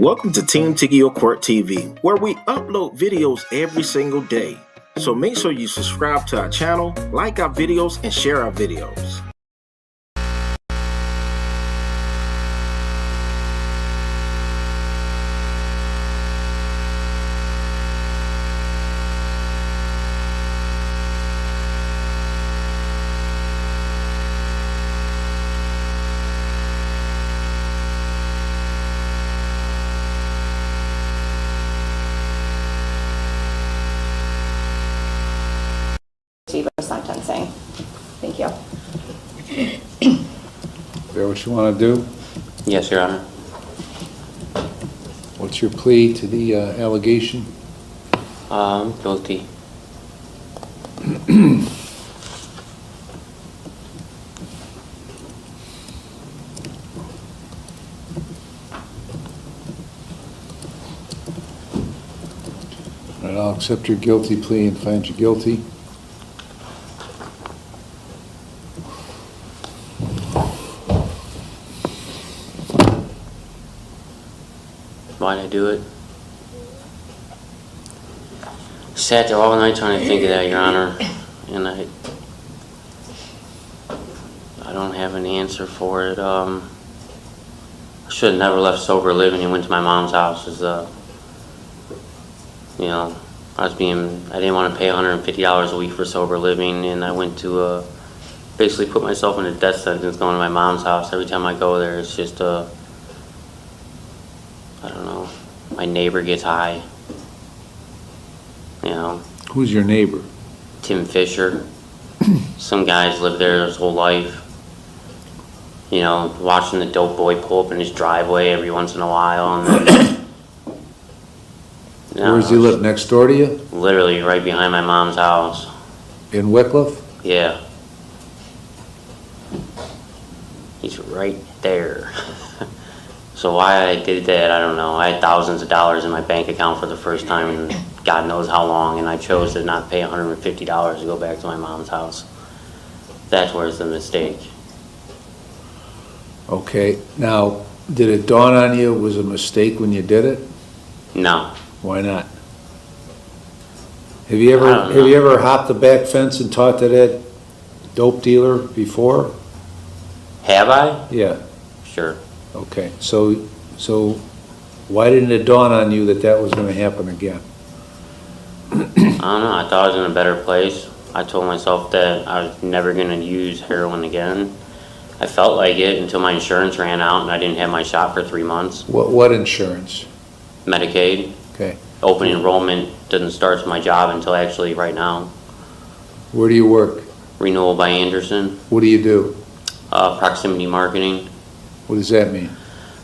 Welcome to Team Tigio Court TV, where we upload videos every single day. So make sure you subscribe to our channel, like our videos, and share our videos. Sentencing. Thank you. Is that what you want to do? Yes, Your Honor. What's your plea to the allegation? Guilty. All right, I'll accept your guilty plea and find you guilty. Why'd I do it? Sat there all night trying to think of that, Your Honor, and I don't have an answer for it. I should have never left sober living and went to my mom's house. You know, I didn't want to pay $150 a week for sober living, and I went to basically put myself in a death sentence going to my mom's house. Every time I go there, it's just I don't know, my neighbor gets high, you know. Who's your neighbor? Tim Fisher. Some guys live there his whole life. You know, watching the dope boy pull up in his driveway every once in a while. And then, Where does he live, next door to you? Literally right behind my mom's house. In Wycliffe? Yeah. He's right there. So why I did that, I don't know. I had thousands of dollars in my bank account for the first time in God knows how long, and I chose to not pay $150 to go back to my mom's house. That's where's the mistake. Okay, now, did it dawn on you it was a mistake when you did it? No. Why not? Have you ever hopped the back fence and talked to that dope dealer before? Have I? Yeah. Sure. Okay, so why didn't it dawn on you that that was going to happen again? I don't know. I thought I was in a better place. I told myself that I was never going to use heroin again. I felt like it until my insurance ran out and I didn't have my shot for 3 months. What insurance? Medicaid. Okay. Open enrollment doesn't start my job until actually right now. Where do you work? Renewal by Anderson. What do you do? Proximity marketing. What does that mean?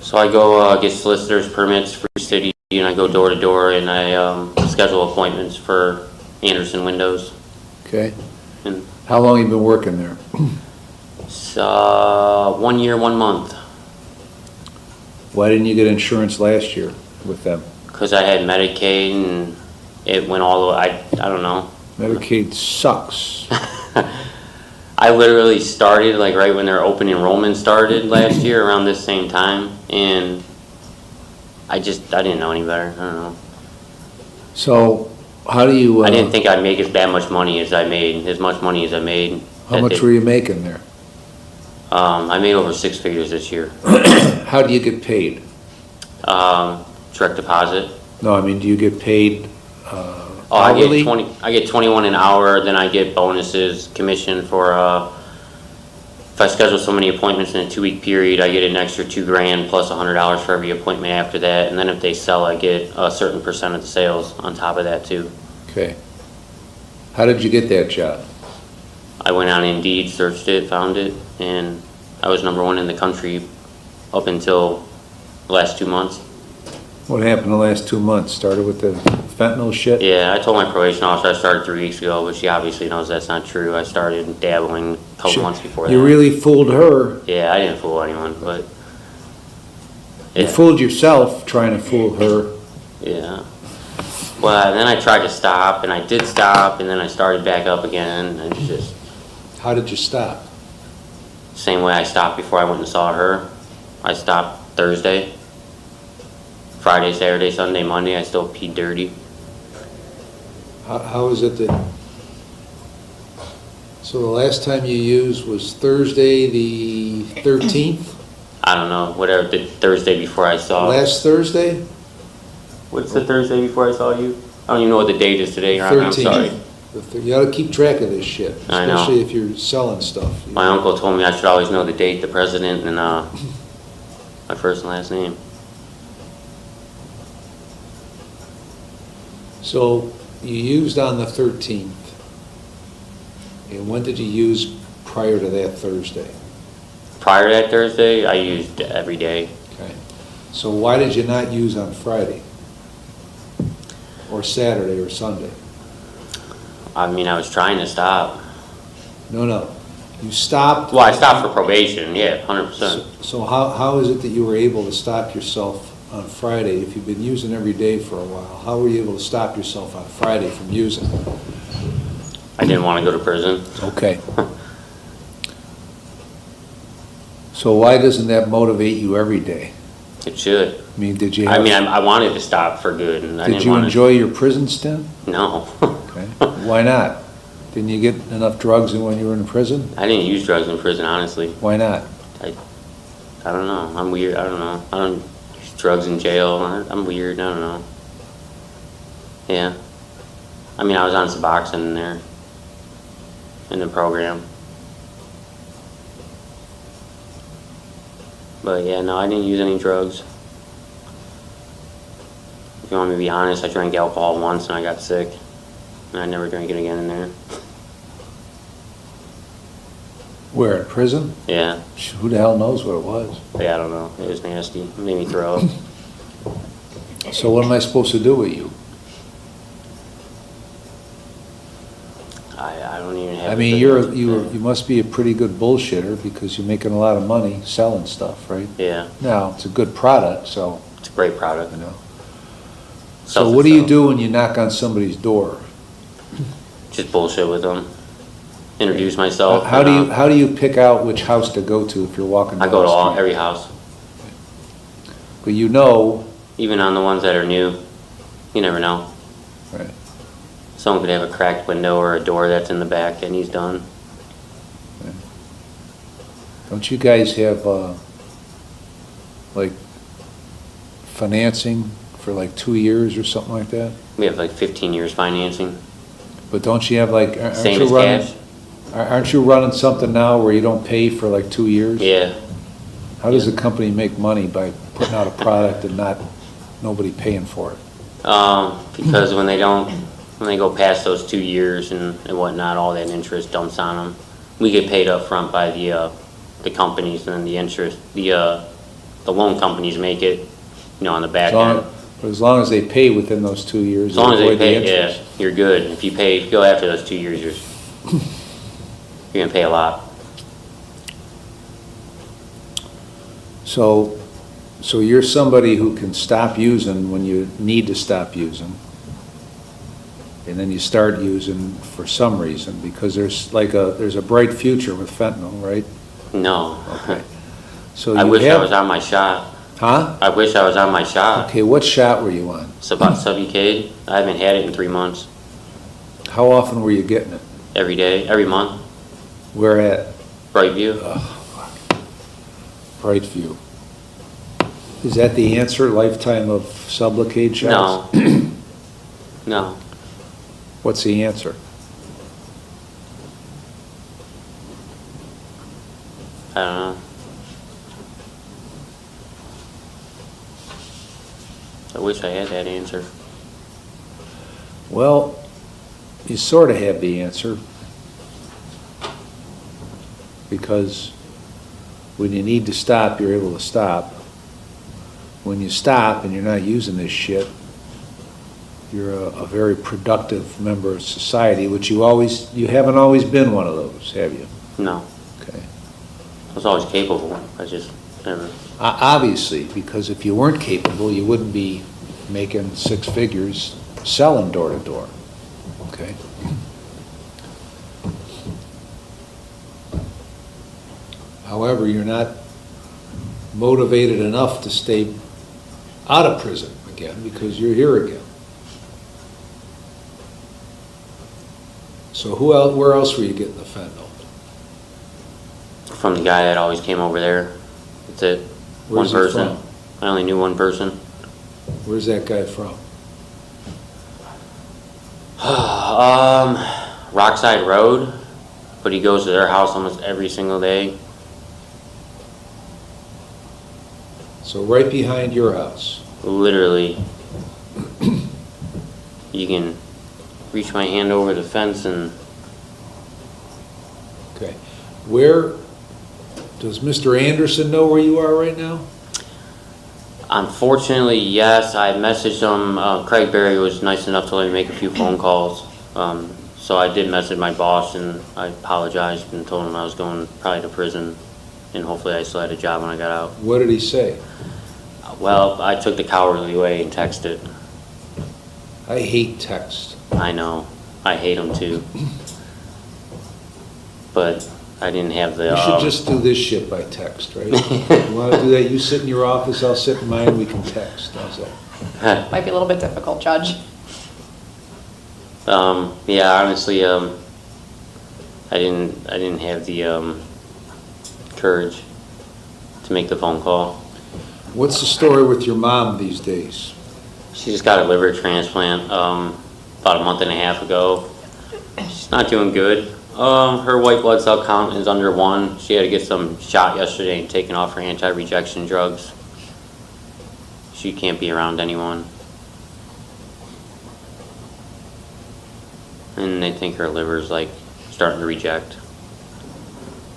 So I go get solicitor's permits for the city, and I go door to door, and I schedule appointments for Anderson windows. Okay. And how long have you been working there? it's 1 year, 1 month. Why didn't you get insurance last year with them? Because I had Medicaid, and it went all the way, I don't know. Medicaid sucks. I literally started like right when their open enrollment started last year around this same time, and I didn't know any better. I don't know. So how do you... I didn't think I'd make as much money as I made. How much were you making there? I made over 6 figures this year. How do you get paid? Direct deposit. No, I mean, do you get paid hourly? I get 21 an hour, then I get bonuses, commission for if I schedule so many appointments in a 2-week period, I get an extra $2,000 plus $100 for every appointment after that, and then if they sell, I get a certain percent of the sales on top of that too. Okay. How did you get that job? I went on Indeed, searched it, found it, and I was #1 in the country up until the last 2 months. What happened the last 2 months? Started with the fentanyl shit? Yeah, I told my probation officer I started 3 weeks ago, but she obviously knows that's not true. I started dabbling a couple months before that. You really fooled her. Yeah, I didn't fool anyone, but... You fooled yourself trying to fool her. Yeah. Well, then I tried to stop, and I did stop, and then I started back up again, and it's just... How did you stop? Same way I stopped before I went and saw her. I stopped Thursday. Friday, Saturday, Sunday, Monday, I still pee dirty. How is it that, so the last time you used was Thursday, the 13th? I don't know, whatever, the Thursday before I saw. Last Thursday? What's the Thursday before I saw you? I don't even know what the date is today, Ron, I'm 13th. sorry. You ought to keep track of this shit, I know. especially if you're selling stuff. My uncle told me I should always know the date, the president, and my first and last name. So you used on the 13th. And when did you use prior to that Thursday? Prior to that Thursday, I used every day. Okay. So why did you not use on Friday? Or Saturday or Sunday? I mean, I was trying to stop. No. You stopped. Well, I stopped for probation, yeah, 100%. So how is it that you were able to stop yourself on Friday? If you've been using every day for a while, how were you able to stop yourself on Friday from using? I didn't want to go to prison. Okay. So why doesn't that motivate you every day? It should. I mean, did you? I wanted to stop for good, and I didn't Did you want enjoy your prison stint? No. Okay. Why not? Didn't you get enough drugs when you were in prison? I didn't use drugs in prison, honestly. Why not? I don't know. I'm weird. I don't know. I don't use drugs in jail. I'm weird. I don't know. Yeah. I mean, I was on Suboxone in there, in the program. But yeah, no, I didn't use any drugs. If you want me to be honest, I drank alcohol once and I got sick. And I never drank it again in there. Where, in prison? Yeah. Who the hell knows what it was? Yeah, I don't know. It was nasty. It made me throw up. So what am I supposed to do with you? I don't even have. I mean, you must be a pretty good bullshitter because you're making a lot of money selling stuff, right? Yeah. Now, it's a good product, so, It's a great product. you know. So what do you do when you knock on somebody's door? Just bullshit with them. Introduce myself. How do you pick out which house to go to if you're walking down I go the to street? every house. But you know. Even on the ones that are new. You never know. Right. Someone could have a cracked window or a door that's in the back that needs done. Don't you guys have, like, financing for like 2 years or something like that? We have like 15 years financing. But don't you have like, Same as cash. aren't you running something now where you don't pay for like 2 years? Yeah. How does the company make money by putting out a product and nobody paying for it? Because when they go past those 2 years and whatnot, all that interest dumps on them. We get paid up front by the companies, and then the interest, the loan companies make it, on the back end. But as long as they pay within those 2 years, As long as they avoid the pay, interest. yeah, you're good. If you go after those 2 years, you're gonna pay a lot. So you're somebody who can stop using when you need to stop using, and then you start using for some reason, because there's a bright future with fentanyl, right? No. Okay. So I wish I was on my shot. Huh? I wish I was on my shot. Okay, what shot were you on? Subucade. I haven't had it in 3 months. How often were you getting it? Every day, every month. Where at? Brightview. Brightview. Is that the answer, lifetime of Sublocade shots? No. No. What's the answer? I don't know. I wish I had that answer. Well, you sort of have the answer, because when you need to stop, you're able to stop. When you stop and you're not using this shit, you're a very productive member of society, which you haven't always been one of those, have you? No. Okay. I was always capable. I just never. Obviously, because if you weren't capable, you wouldn't be making 6 figures selling door to door. Okay. However, you're not motivated enough to stay out of prison again because you're here again. So where else were you getting the fentanyl? From the guy that always came over there. That's it. Where's One he person. from? I only knew one person. Where's that guy from? Rockside Road, but he goes to their house almost every single day. So right behind your house. Literally, you can reach my hand over the fence and Okay. Where, does Mr. Anderson know where you are right now? unfortunately, yes, I messaged him. Craig Berry was nice enough to let me make a few phone calls. So I did message my boss and I apologized and told him I was going probably to prison and hopefully I still had a job when I got out. What did he say? Well, I took the cowardly way and texted. I hate text. I know. I hate them too. But I didn't have the... You should just do this shit by text, right? You want to do that? You sit in your office, I'll sit in mine, we can text. How's that? Might be a little bit difficult, Judge. Yeah, honestly, I didn't have the courage to make the phone call. What's the story with your mom these days? She just got a liver transplant about a month and a half ago. She's not doing good. Her white blood cell count is under 1. She had to get some shot yesterday and taken off her anti-rejection drugs. She can't be around anyone. And they think her liver's like starting to reject.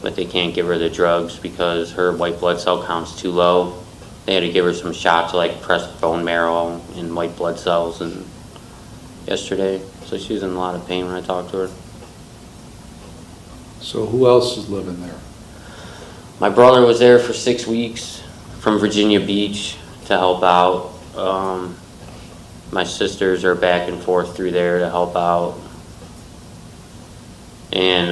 But they can't give her the drugs because her white blood cell count's too low. They had to give her some shots to like press bone marrow and white blood cells and yesterday. So she was in a lot of pain when I talked to her. So who else is living there? My brother was there for 6 weeks from Virginia Beach to help out. My sisters are back and forth through there to help out. And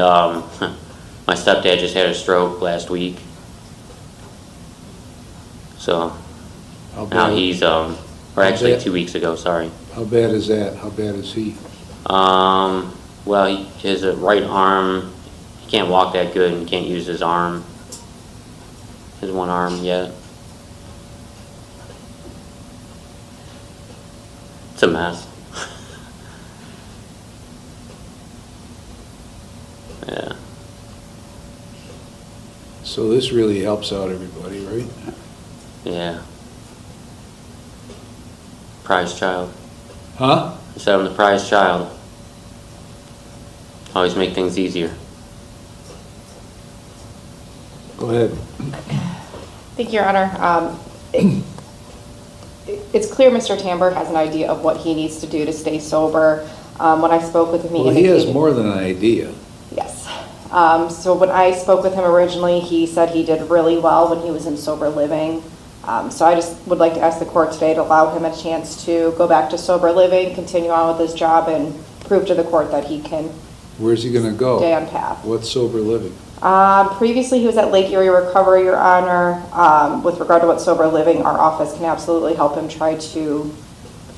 my stepdad just had a stroke last week. So now he's, or actually 2 weeks ago, sorry. How bad is that? How bad is he? Well, his right arm, he can't walk that good and can't use his arm, his one arm yet. It's a mess. Yeah. So this really helps out everybody, right? Yeah. Prize child. Huh? I said I'm the prize child. Always make things easier. Go ahead. Thank you, Your Honor. It's clear Mr. Tambur has an idea of what he needs to do to stay sober. When I spoke with him, Well, he has more than an idea. Yes. So when I spoke with him originally, he said he did really well when he was in sober living. So I just would like to ask the court today to allow him a chance to go back to sober living, continue on with his job, and prove to the court that he can Where's he going to go? stay on path. What's sober living? Previously, he was at Lake Erie Recovery, Your Honor. With regard to what sober living, our office can absolutely help him try to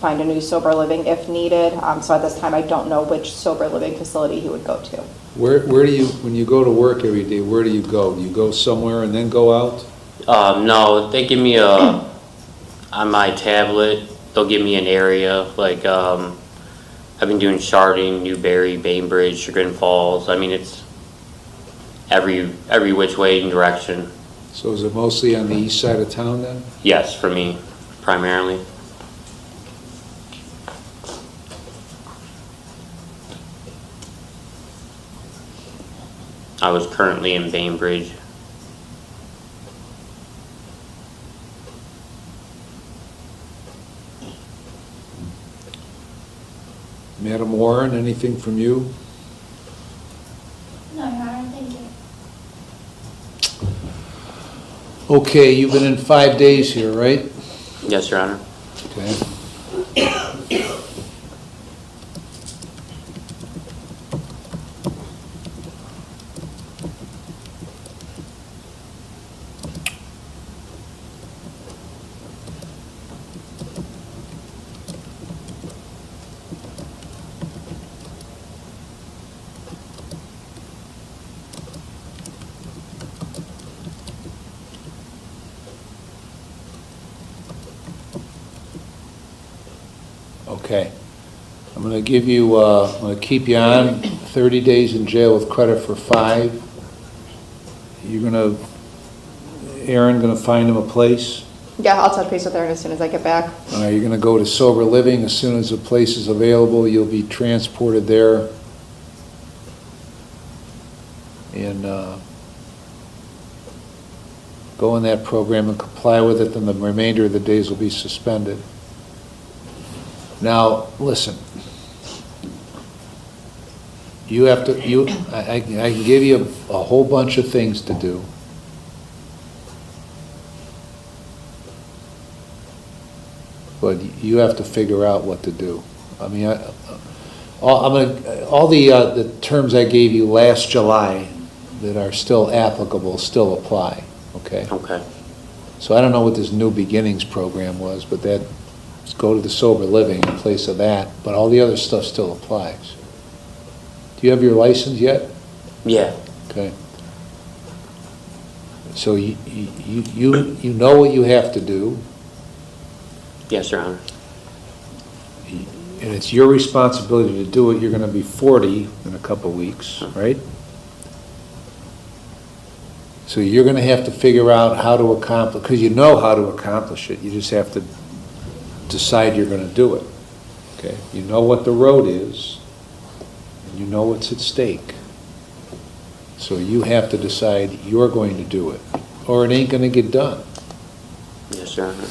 find a new sober living if needed. So at this time, I don't know which sober living facility he would go to. Where do you, when you go to work every day, where do you go? Do you go somewhere and then go out? No, they give me on my tablet, they'll give me an area, like, I've been doing Charding, Newberry, Bainbridge, Chagrin Falls. I mean, it's every which way and direction. So is it mostly on the east side of town then? Yes, for me, primarily. I was currently in Bainbridge. Madam Warren, anything from you? No, Your Honor, thank you. Okay, you've been in 5 days here, right? Yes, Your Honor. Okay. Okay. I'm going to give you, I'm going to keep you on 30 days in jail with credit for 5. You're going to, Aaron, going to find him a place? Yeah, I'll touch base with Aaron as soon as I get back. You're going to go to sober living. As soon as the place is available, you'll be transported there. And go in that program and comply with it, then the remainder of the days will be suspended. Now, listen. You have to, I can give you a whole bunch of things to do. But you have to figure out what to do. I mean, all the terms I gave you last July that are still applicable still apply, okay? Okay. So I don't know what this New Beginnings program was, but that, go to the sober living in place of that, but all the other stuff still applies. Do you have your license yet? Yeah. Okay. So you know what you have to do, Yes, Your Honor. and it's your responsibility to do it. You're going to be 40 in a couple of weeks, right? So you're going to have to figure out how to accomplish, because you know how to accomplish it. You just have to decide you're going to do it. Okay? You know what the road is, and you know what's at stake. So you have to decide you're going to do it, or it ain't going to get done. Yes, Your Honor.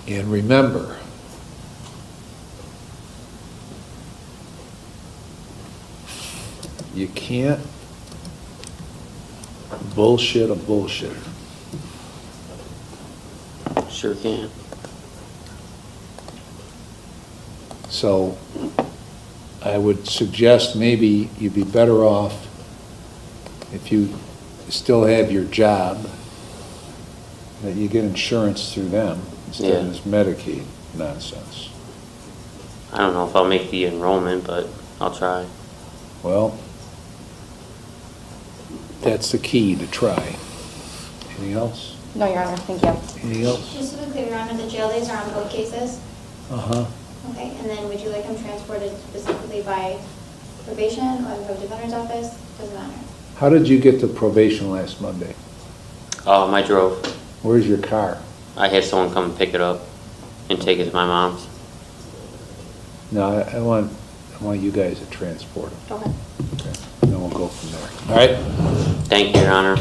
And remember, you can't bullshit a bullshitter. Sure can. So I would suggest maybe you'd be better off if you still have your job, that you get insurance through them instead of this Medicaid nonsense. I don't know if I'll make the enrollment, but I'll try. Well, that's the key, to try. Anything else? No, Your Honor, thank you. Anything else? Just to be clear, Your Honor, the jail days are on both cases? Uh-huh. Okay, and then would you like them transported specifically by probation or the defender's office? Doesn't matter. How did you get to probation last Monday? I drove. Where's your car? I had someone come pick it up and take it to my mom's. No, I want you guys to transport them. Okay. Okay. And then we'll go from there. All right? Thank you, Your Honor.